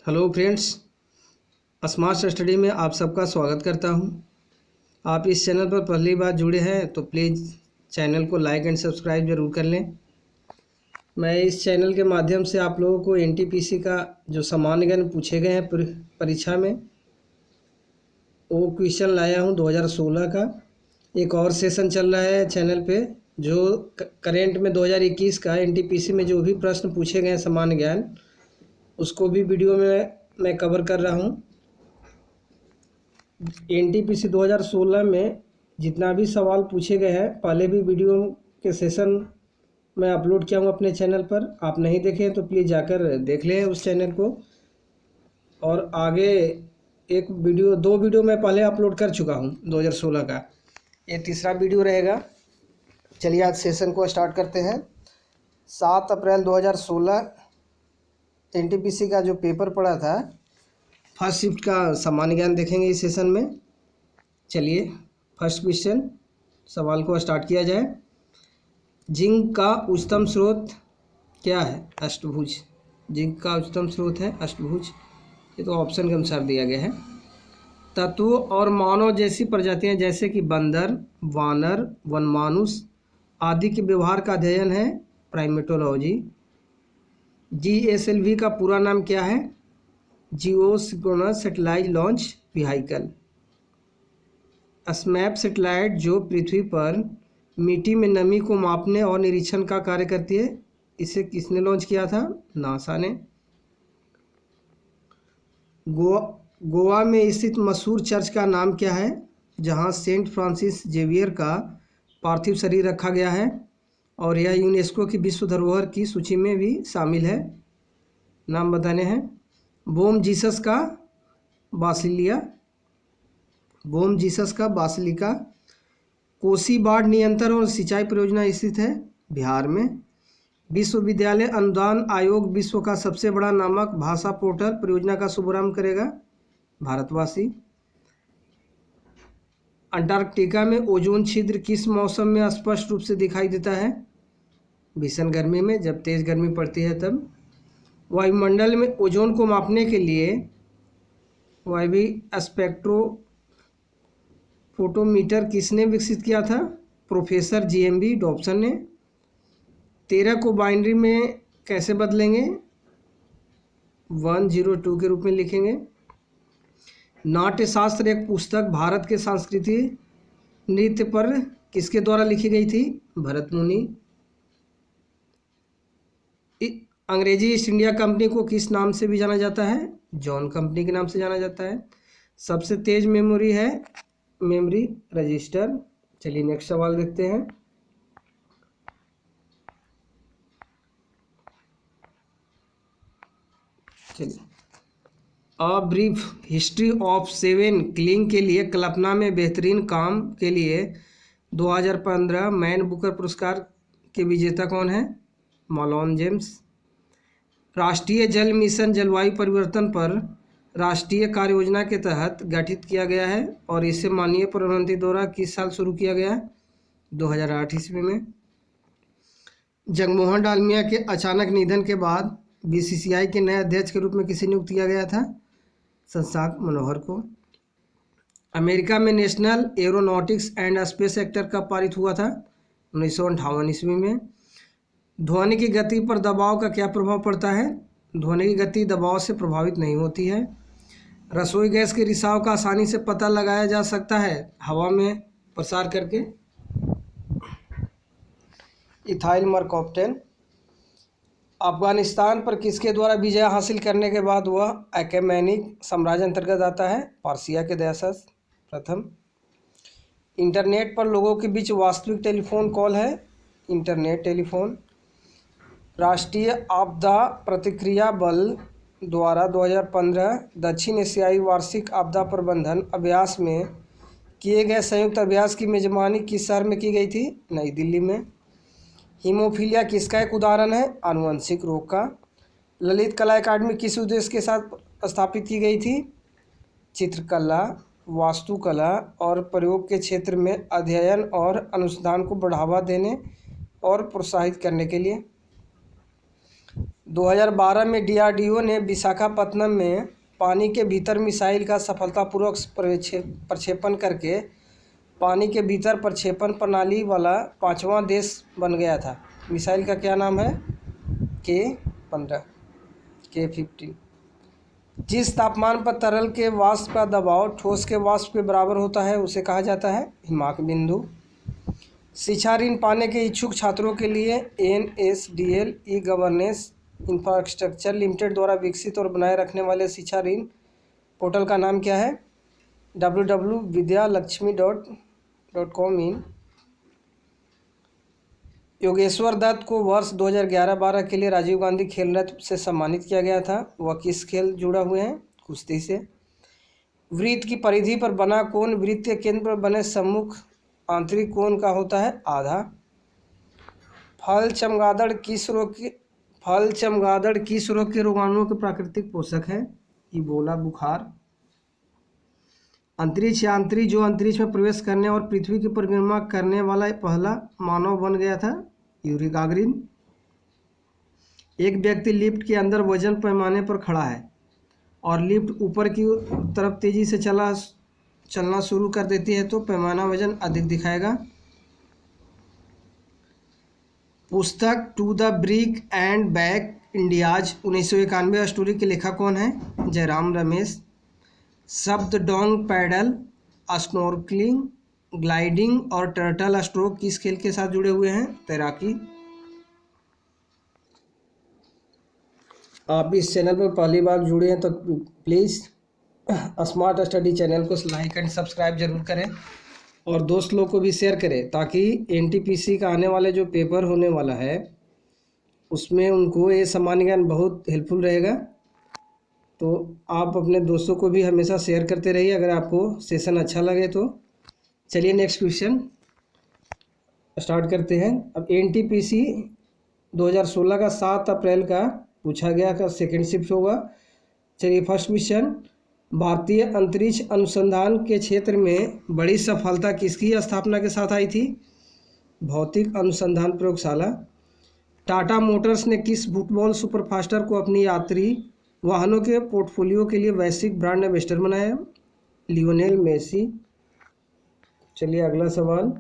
Hello friends, smart study में आप सबका स्वागत करता हूं। आप इस चैनल पर पहली बार जुड़े हैं तो प्लीज़ चैनल को लाइक एंड सब्सक्राइब ज़रूर कर लें। मैं इस चैनल के माध्यम से आप लोगों को एनटीपीसी का जो सामान्य ज्ञान पूछे गए हैं परीक्षा में, वो क्वेश्चन लाया हूं 2016 का। एक और सेशन चल रहा है चैनल पे जो करेंट में 2021 का एनटीपीसी में जो भी प्रश्न पूछे गए हैं सामान्य ज्ञान, उसको भी वीडियो में मैं कवर कर रहा हूं। एनटीपीसी 2016 में जितना भी सवाल पूछे गए हैं पहले भी वीडियो के सेशन मैं अपलोड किया हूँ अपने चैनल पर। आप नहीं देखे तो प्लीज़ जाकर देख लें उस चैनल को। और आगे दो वीडियो मैं पहले अपलोड कर चुका हूँ 2016 का, ये तीसरा वीडियो रहेगा। चलिए आज सेशन को स्टार्ट करते हैं। 7 अप्रैल 2016 एनटीपीसी का जो पेपर पड़ा था, फर्स्ट शिफ्ट का सामान्य ज्ञान देखेंगे इस सेशन में। चलिए फर्स्ट क्वेश्चन, सवाल को स्टार्ट किया जाए। जिंक का उच्चतम स्रोत क्या है? अष्टभुज। जिंक का उच्चतम स्रोत है अष्टभुज। ये तो ऑप्शन के अनुसार दिया गया है। तत्वों और मानव जैसी प्रजातियां जैसे कि बंदर, वानर, वनमानुष आदि के व्यवहार का अध्ययन है प्राइमेटोलॉजी। जीएसएलवी का पूरा नाम क्या है? Geosynchronous satellite launch vehicle. SMAP satellite जो पृथ्वी पर मिट्टी में नमी को मापने और निरीक्षण का कार्य करती है, इसे किसने लॉन्च किया था? नासा ने। गोवा में स्थित मशहूर चर्च का नाम क्या है जहां सेंट फ्रांसिस जेवियर का पार्थिव शरीर रखा गया है और यह यूनेस्को की विश्व धरोहर की सूची में भी शामिल है? नाम बताने हैं। बोम जीसस का बासिलिया, बोम जीसस का बासिलिका। कोसी बाढ़ नियंत्रण और सिंचाई परियोजना स्थित है बिहार में। विश्वविद्यालय अनुदान आयोग विश्व का सबसे बड़ा नामक भाषा पोर्टल परियोजना का शुभारंभ करेगा भारतवासी। अंटार्कटिका में ओजोन छिद्र किस मौसम में स्पष्ट रूप से दिखाई देता है? भीषण गर्मी में, जब तेज गर्मी पड़ती है तब। वायुमंडल में ओजोन को मापने के लिए वायवी स्पेक्ट्रोफोटोमीटर किसने विकसित किया था? प्रोफेसर जीएमबी डॉब्सन ने। 13 को बाइनरी में कैसे बदलेंगे? 102 के रूप में लिखेंगे। नाट्यशास्त्र एक पुस्तक भारत के सांस्कृतिक नृत्य पर किसके द्वारा लिखी गई थी? भरत मुनि। अंग्रेजी ईस्ट इंडिया कंपनी को किस नाम से भी जाना जाता है? जॉन कंपनी के नाम से जाना जाता है। सबसे तेज मेमोरी है मेमोरी रजिस्टर। चलिए नेक्स्ट सवाल देखते हैं। चलिए, a brief history of seven killing के लिए कल्पना में बेहतरीन काम के लिए 2015 मैन बुकर पुरस्कार के विजेता कौन है? मॉलोन जेम्स। राष्ट्रीय जल मिशन जलवायु परिवर्तन पर राष्ट्रीय कार्य योजना के तहत गठित किया गया है और इसे माननीय प्रधानमंत्री द्वारा किस साल शुरू किया गया है? 2008 ईस्वी में। जगमोहन डालमिया के अचानक निधन के बाद बीसीसीआई के नए अध्यक्ष के रूप में किसे नियुक्त किया गया था? शशांक मनोहर को। अमेरिका में national aeronautics and space act कब पारित हुआ था? 1958 ईस्वी में। ध्वनि की गति पर दबाव का क्या प्रभाव पड़ता है? ध्वनि की गति दबाव से प्रभावित नहीं होती है। रसोई गैस के रिसाव का आसानी से पता लगाया जा सकता है हवा में प्रसार करके। इथाइल मरकॉप्टेन। अफगानिस्तान पर किसके द्वारा विजय हासिल करने के बाद वह अकेमेनिक साम्राज्य अंतर्गत आता है? पार्सिया के दयाशस प्रथम। इंटरनेट पर लोगों के बीच वास्तविक टेलीफोन कॉल है इंटरनेट टेलीफोन। राष्ट्रीय आपदा प्रतिक्रिया बल द्वारा 2015 दक्षिण एशियाई वार्षिक आपदा प्रबंधन अभ्यास में किए गए संयुक्त अभ्यास की मेजबानी किस शहर में की गई थी? नई दिल्ली में। हीमोफीलिया किसका एक उदाहरण है? आनुवंशिक रोग का। ललित कला अकादमी किस उद्देश्य के साथ स्थापित की गई थी? चित्रकला, वास्तुकला और प्रयोग के क्षेत्र में अध्ययन और अनुसंधान को बढ़ावा देने और प्रोत्साहित करने के लिए। 2012 में डीआरडीओ ने विशाखापत्तनम में पानी के भीतर मिसाइल का सफलतापूर्वक प्रक्षेपण करके पानी के भीतर प्रक्षेपण प्रणाली वाला 5वां देश बन गया था। मिसाइल का क्या नाम है? K-15। जिस तापमान पर तरल के वाष्प का दबाव ठोस के वाष्प के बराबर होता है उसे कहा जाता है हिमांक बिंदु। शिक्षा ऋण पाने के इच्छुक छात्रों के लिए NSDL e governance infrastructure limited द्वारा विकसित और बनाए रखने वाले शिक्षा ऋण पोर्टल का नाम क्या है? www.vidyalakshmi.com इन। योगेश्वर दत्त को वर्ष 2011-12 के लिए राजीव गांधी खेल रत्न से सम्मानित किया गया था। वह किस खेल जुड़ा हुए हैं? कुश्ती से। वृत्त की परिधि पर बना कोण वृत्त के केंद्र पर बने सम्मुख आंतरिक कोण का होता है आधा। फल चमगादड़ किस रोग के रोगाणुओं के प्राकृतिक पोषक है? इबोला बुखार। अंतरिक्ष यात्री जो अंतरिक्ष में प्रवेश करने और पृथ्वी की परिक्रमा करने वाला पहला मानव बन गया था यूरी गागरिन। एक व्यक्ति लिफ्ट के अंदर वजन पैमाने पर खड़ा है और लिफ्ट ऊपर की तरफ तेजी से चलना शुरू कर देती है तो पैमाना वजन अधिक दिखाएगा। पुस्तक to the brink and back India's 1991 story के लेखक कौन है? जयराम रमेश। शब्द डोंग पैडल, स्नॉर्कलिंग, ग्लाइडिंग और टर्टल स्ट्रोक किस खेल के साथ जुड़े हुए हैं? तैराकी। आप इस चैनल पर पहली बार जुड़े हैं तो प्लीज़ स्मार्ट स्टडी चैनल को लाइक एंड सब्सक्राइब जरूर करें और दोस्त लोग को भी शेयर करें ताकि NTPC का आने वाले जो पेपर होने वाला है उसमें उनको ये सामान्य ज्ञान बहुत हेल्पफुल रहेगा। तो आप अपने दोस्तों को भी हमेशा शेयर करते रहिए अगर आपको सेशन अच्छा लगे तो। चलिए नेक्स्ट क्वेश्चन स्टार्ट करते हैं। अब NTPC 2016 का 7 अप्रैल का पूछा गया का सेकेंड शिफ्ट होगा। चलिए फर्स्ट क्वेश्चन, भारतीय अंतरिक्ष अनुसंधान के क्षेत्र में बड़ी सफलता किसकी स्थापना के साथ आई थी? भौतिक अनुसंधान प्रयोगशाला। टाटा मोटर्स ने किस फुटबॉल सुपरफास्टर को अपनी यात्री वाहनों के पोर्टफोलियो के लिए वैश्विक ब्रांड एम्बेसडर बनाया? Lionel Messi. चलिए अगला सवाल,